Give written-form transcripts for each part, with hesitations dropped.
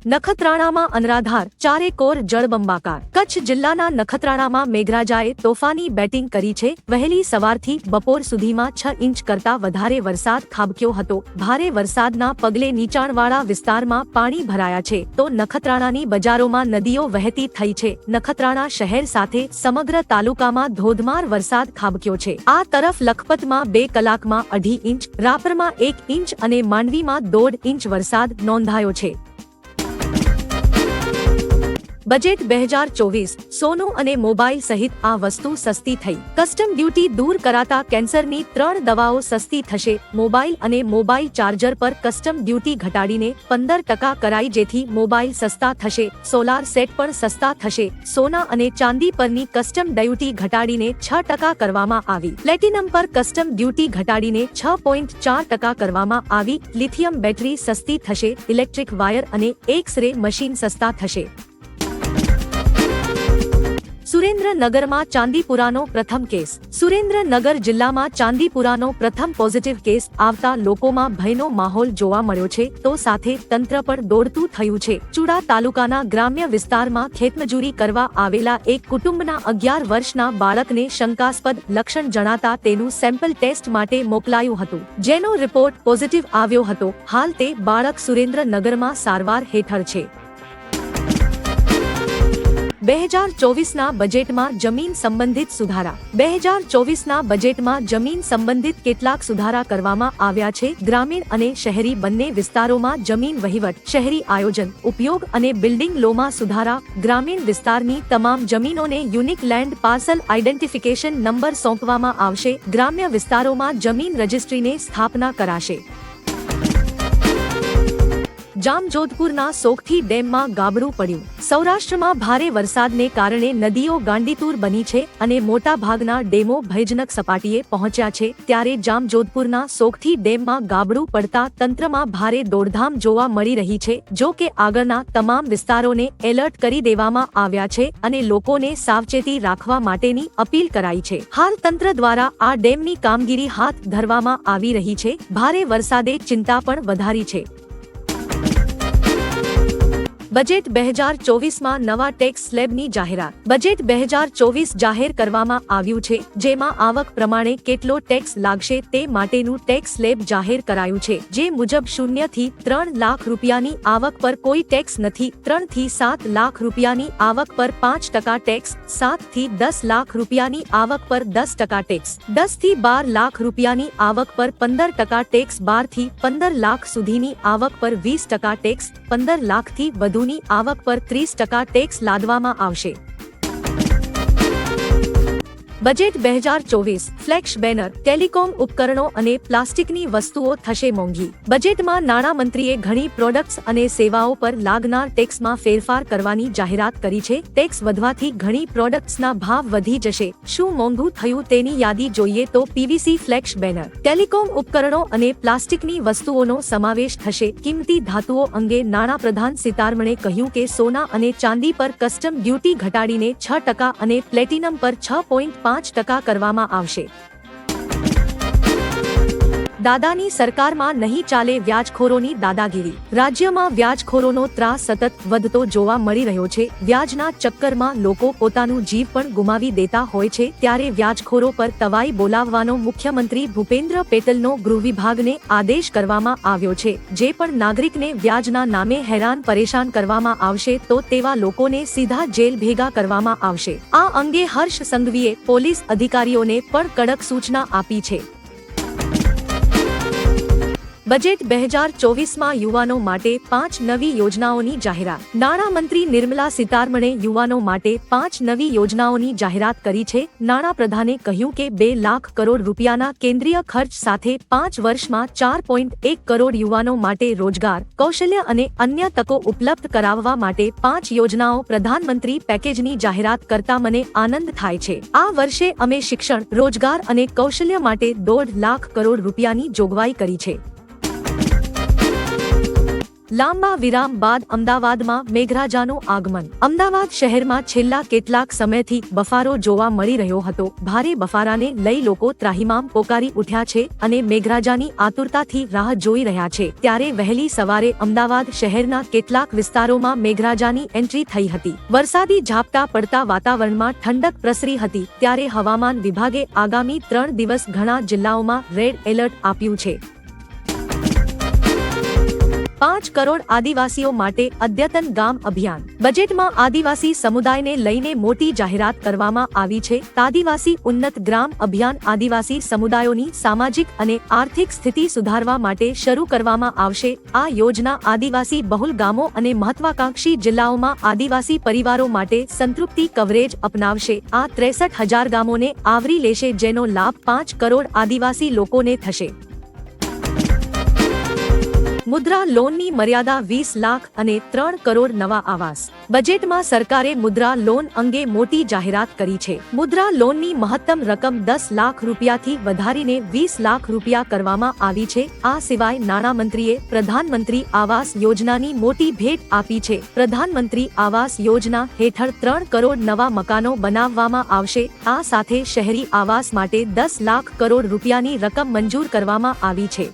નખત્રાણામાં અનરાધાર ચારેકોર જળબંબાકાર. કચ્છ જિલ્લાના નખત્રાણામાં મેઘરાજાએ તોફાની બેટિંગ કરી છે. વહેલી સવારથી બપોર સુધીમાં 6 ઇંચ કરતા વધારે વરસાદ ખાબક્યો હતો. ભારે વરસાદના પગલે નીચાણવાળા વિસ્તારમાં પાણી ભરાયા છે, તો નખત્રાણાની બજારોમાં નદીઓ વહેતી થઈ છે. નખત્રાણા શહેર સાથે સમગ્ર તાલુકામાં ધોધમાર વરસાદ ખાબક્યો છે. આ તરફ લખપતમાં 2 કલાકમાં 2.5 ઇંચ, રાપરમાં 1 ઇંચ અને માંડવીમાં 1.5 ઇંચ વરસાદ નોંધાયો છે. બજેટ 2024 સોનું અને મોબાઈલ સહિત આ વસ્તુ સસ્તી થઈ. કસ્ટમ ડ્યુટી દૂર કરાતા કેન્સરની 3 દવાઓ સસ્તી થશે. મોબાઈલ અને મોબાઈલ ચાર્જર પર કસ્ટમ ડ્યુટી ઘટાડીને 15% કરાઈ, જેથી મોબાઈલ સસ્તા થશે. સોલાર સેટ પણ સસ્તા થશે. સોના અને ચાંદી પરની કસ્ટમ ડ્યુટી ઘટાડીને 6% કરવામાં આવી. પ્લેટિનમ પર કસ્ટમ ડ્યુટી ઘટાડીને 6.4% કરવામાં આવી. લિથિયમ બેટરી સસ્તી થશે. ઇલેક્ટ્રિક વાયર અને એક્સ-રે મશીન સસ્તા થશે. સુરેન્દ્રનગરમાં ચાંદીપુરાનો પ્રથમ કેસ. સુરેન્દ્રનગર જિલ્લામાં ચાંદીપુરાનો પ્રથમ પોઝિટિવ કેસ આવતા લોકોમાં ભયનો માહોલ જોવા મળ્યો છે, તો સાથે તંત્ર પર દોડતું થયું છે. ચુડા તાલુકાના ગ્રામ્ય વિસ્તારમાં ખેતમજૂરી કરવા આવેલા એક કુટુંબના 11 વર્ષના બાળકને શંકાસ્પદ લક્ષણ જણાતા તેનું સેમ્પલ ટેસ્ટ માટે મોકલાયું હતું, જેનો રિપોર્ટ પોઝિટિવ આવ્યો હતો. હાલ તે બાળક સુરેન્દ્રનગરમાં સારવાર હેઠળ છે. 2024ના બજેટમાં જમીન સંબંધિત સુધારા. 2024ના બજેટમાં જમીન સંબંધિત કેટલાક સુધારા કરવામાં આવ્યા છે. ગ્રામીણ અને શહેરી બંને વિસ્તારોમાં જમીન વહીવટ, શહેરી આયોજન, ઉપયોગ અને બિલ્ડિંગ લોમાં સુધારા. ગ્રામીણ વિસ્તારની તમામ જમીનોને unique land parcel identification number સોંપવામાં આવશે. ગ્રામ્ય વિસ્તારોમાં જમીન રજિસ્ટ્રીને સ્થાપના કરાશે. જામજોધપુરના સોગઠી ડેમમાં ગાબડું પડ્યું. સૌરાષ્ટ્રમાં ભારે વરસાદને કારણે નદીઓ ગાંડીતુર બની છે અને મોટા ભાગના ડેમો ભયજનક સપાટીએ પહોંચ્યા છે. ત્યારે જામજોધપુરના સોગઠી ડેમમાં ગાબડું પડતા તંત્રમાં ભારે દોડધામ જોવા મળી રહી છે. જો કે આગળના તમામ વિસ્તારોને એલર્ટ કરી દેવામાં આવ્યા છે અને લોકોને સાવચેતી રાખવા માટેની અપીલ કરાઈ છે. હાલ તંત્ર દ્વારા આ ડેમની કામગીરી હાથ ધરવામાં આવી રહી છે. ભારે વરસાદે ચિંતા પણ વધારી છે. બજેટ 2024માં નવા ટેક્સ સ્લેબની જાહેરાત. બજેટ 2024 જાહેર કરવામાં આવ્યું છે, જેમાં આવક પ્રમાણે કેટલો ટેક્સ લાગશે તે માટેનું ટેક્સ સ્લેબ જાહેર કરાયું છે. જે મુજબ 0 થી 3 લાખ રૂપિયાની આવક પર કોઈ ટેક્સ નથી. 3 થી 7 લાખ રૂપિયાની આવક પર 5% ટેક્સ. 7 થી 10 લાખ રૂપિયાની આવક પર 10% ટેક્સ. 10 થી 12 લાખ રૂપિયાની આવક પર 15% ટેક્સ. 12 થી 15 લાખ સુધીની આવક પર 20% ટેક્સ. 15 લાખથી વધુ આવક પર 30% ટેક્સ લાદવામાં આવશે. બજેટ 2024 ફ્લેક્સ બેનર, ટેલિકોમ ઉપકરણો અને પ્લાસ્ટિકની વસ્તુઓ થશે મોંઘી. બજેટમાં નાણામંત્રીએ ઘણી પ્રોડક્ટ્સ અને સેવાઓ પર લાગનાર ટેક્સમાં ફેરફાર કરવાની જાહેરાત કરી છે. ટેક્સ વધવાથી ઘણી પ્રોડક્ટ્સના ભાવ વધી જશે. શું મોંઘું થયું તેની યાદી જોઈએ તો પીવીસી ફ્લેક્સ બેનર, ટેલિકોમ ઉપકરણો અને પ્લાસ્ટિકની વસ્તુઓનો સમાવેશ થશે. કિંમતી ધાતુઓ અંગે નાણાપ્રધાન સીતારમણે કહ્યું કે સોના અને ચાંદી પર કસ્ટમ ડ્યુટી ઘટાડીને 6% અને પ્લેટિનમ પર 6.5% કરવામાં આવશે. દાદાની સરકારમાં નહીં ચાલે વ્યાજખોરોની દાદાગીરી. રાજ્યમાં વ્યાજખોરોનો ત્રાસ સતત વધતો જોવા મળી રહ્યો છે. વ્યાજના ચક્કરમાં લોકો પોતાનું જીવ પણ ગુમાવી દેતા હોય છે. ત્યારે વ્યાજખોરો પર તવાઈ બોલાવવાનો મુખ્યમંત્રી ભૂપેન્દ્ર પટેલનો ગૃહ વિભાગને આદેશ કરવામાં આવ્યો છે. જે પણ નાગરિકને વ્યાજના નામે હેરાન પરેશાન કરવામાં આવશે તો તેવા લોકોને સીધા જેલ ભેગા કરવામાં આવશે. આ અંગે હર્ષ સંઘવીએ પોલીસ અધિકારીઓને પણ કડક સૂચના આપી છે. બજેટ 2024માં યુવાનો માટે 5 નવી યોજનાઓની જાહેરાત. નાણામંત્રી નિર્મલા સીતારમણે યુવાનો માટે 5 નવી યોજનાઓની જાહેરાત કરી છે. નાણાપ્રધાને કહ્યું કે 2 લાખ કરોડ રૂપિયાના કેન્દ્રીય ખર્ચ સાથે 5 વર્ષમાં 4.1 કરોડ યુવાનો માટે રોજગાર, કૌશલ્ય અને અન્ય તકો ઉપલબ્ધ કરાવવા માટે 5 યોજનાઓ પ્રધાનમંત્રી પેકેજની જાહેરાત કરતા મને આનંદ થાય છે. આ વર્ષે અમે શિક્ષણ, રોજગાર અને કૌશલ્ય માટે 1.5 લાખ કરોડ રૂપિયાની જોગવાઈ કરી છે. લાંબા વિરામ બાદ અમદાવાદમાં મેઘરાજાનું આગમન. અમદાવાદ શહેરમાં છેલ્લા કેટલાક સમયથી બફારો જોવા મળી રહ્યો હતો. ભારે બફારાને લઈ લોકો ત્રાહિમામ પોકારી ઉઠ્યા છે અને મેઘરાજાની આતુરતાથી રાહ જોઈ રહ્યા છે. ત્યારે વહેલી સવારે અમદાવાદ શહેરના કેટલાક વિસ્તારોમાં મેઘરાજાની એન્ટ્રી થઈ હતી. વરસાદી ઝાપટા પડતા વાતાવરણમાં ઠંડક પ્રસરી હતી. ત્યારે હવામાન વિભાગે આગામી 3 દિવસ ઘણા જિલ્લાઓમાં રેડ એલર્ટ આપ્યું છે. 5 કરોડ આદિવાસીઓ માટે અદ્યતન ગામ અભિયાન. બજેટમાં આદિવાસી સમુદાયને લઈને મોટી જાહેરાત કરવામાં આવી છે. આદિવાસી ઉન્નત ગ્રામ અભિયાન આદિવાસી સમુદાયોની સામાજિક અને આર્થિક સ્થિતિ સુધારવા માટે શરૂ કરવામાં આવશે. આ યોજના આદિવાસી બહુલ ગામો અને મહત્વાકાંક્ષી જિલ્લાઓમાં આદિવાસી પરિવારો માટે સંતૃપ્તિ કવરેજ અપનાવશે. આ 63,000 ગામોને આવરી લેશે, જેનો લાભ 5 કરોડ આદિવાસી લોકોને થશે. મુદ્રા લોનની મર્યાદા 20 લાખ અને 3 કરોડ નવા આવાસ. બજેટમાં સરકારે મુદ્રા લોન અંગે મોટી જાહેરાત કરી છે. મુદ્રા લોનની મહત્તમ રકમ 10 લાખ રૂપિયાથી વધારીને 20 લાખ રૂપિયા કરવામાં આવી છે. આ સિવાય નાણામંત્રીએ પ્રધાનમંત્રી આવાસ યોજનાની મોટી ભેટ આપી છે. પ્રધાનમંત્રી આવાસ યોજના હેઠળ 3 કરોડ નવા મકાનો બનાવવામાં આવશે. આ સાથે શહેરી આવાસ માટે 10 લાખ કરોડ રૂપિયાની રકમ મંજૂર કરવામાં આવી છે.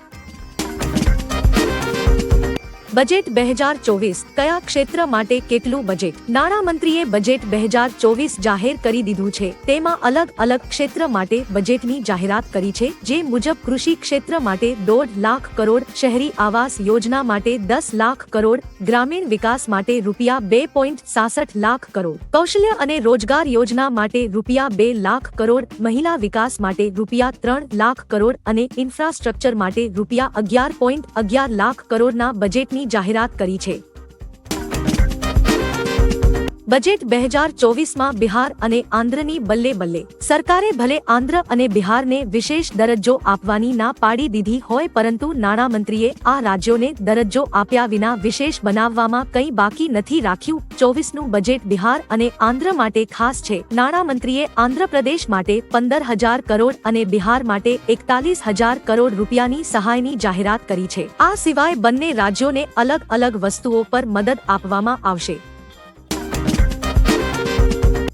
બજેટ 2024 કયા ક્ષેત્ર માટે કેટલું બજેટ? નાણામંત્રીએ બજેટ 2024 જાહેર કરી દીધું છે. તેમાં અલગ અલગ ક્ષેત્ર માટે બજેટની જાહેરાત કરી છે. જે મુજબ કૃષિ ક્ષેત્ર માટે 1.5 લાખ કરોડ, શહેરી આવાસ યોજના માટે 10 લાખ કરોડ, ગ્રામીણ વિકાસ માટે રૂપિયા 2.66 લાખ કરોડ, કૌશલ્ય અને રોજગાર યોજના માટે રૂપિયા 2 લાખ કરોડ, મહિલા વિકાસ માટે રૂપિયા 3 લાખ કરોડ અને ઇન્ફ્રાસ્ટ્રક્ચર માટે રૂપિયા 11.11 લાખ કરોડના બજેટની જાહેરાત કરી છે. બજેટ 2024માં બિહાર અને આંધ્રની બલ્લે બલ્લે. સરકારે ભલે આંધ્ર અને બિહારને વિશેષ દરજ્જો આપવાની ના પાડી દીધી હોય, પરંતુ નાણામંત્રીએ આ રાજ્યોને દરજ્જો આપ્યા વિના વિશેષ બનાવવામાં કંઈ બાકી નથી રાખ્યું. 24નું બજેટ બિહાર અને આંધ્ર માટે ખાસ છે. નાણામંત્રીએ આંધ્રપ્રદેશ માટે 15,000 કરોડ અને બિહાર માટે 41,000 કરોડ રૂપિયાની સહાયની જાહેરાત કરી છે. આ સિવાય બંને રાજ્યોને અલગ અલગ વસ્તુઓ પર મદદ આપવામાં આવશે.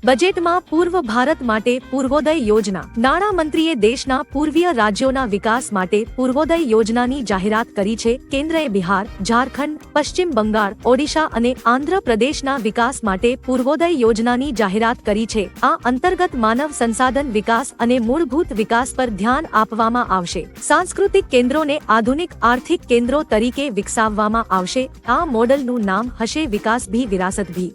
બજેટમાં પૂર્વ ભારત માટે પૂર્વોદય યોજના. નાણામંત્રીએ દેશના પૂર્વીય રાજ્યોના વિકાસ માટે પૂર્વોદય યોજનાની જાહેરાત કરી છે. કેન્દ્રએ બિહાર, ઝારખંડ, પશ્ચિમ બંગાળ, ઓડિશા અને આંધ્ર પ્રદેશના વિકાસ માટે પૂર્વોદય યોજનાની જાહેરાત કરી છે. આ અંતર્ગત માનવ સંસાધન વિકાસ અને મૂળભૂત વિકાસ પર ધ્યાન આપવામાં આવશે. સાંસ્કૃતિક કેન્દ્રોને આધુનિક આર્થિક કેન્દ્રો તરીકે વિકસાવવામાં આવશે. આ મોડલનું નામ હશે વિકાસ ભી વિરાસત ભી.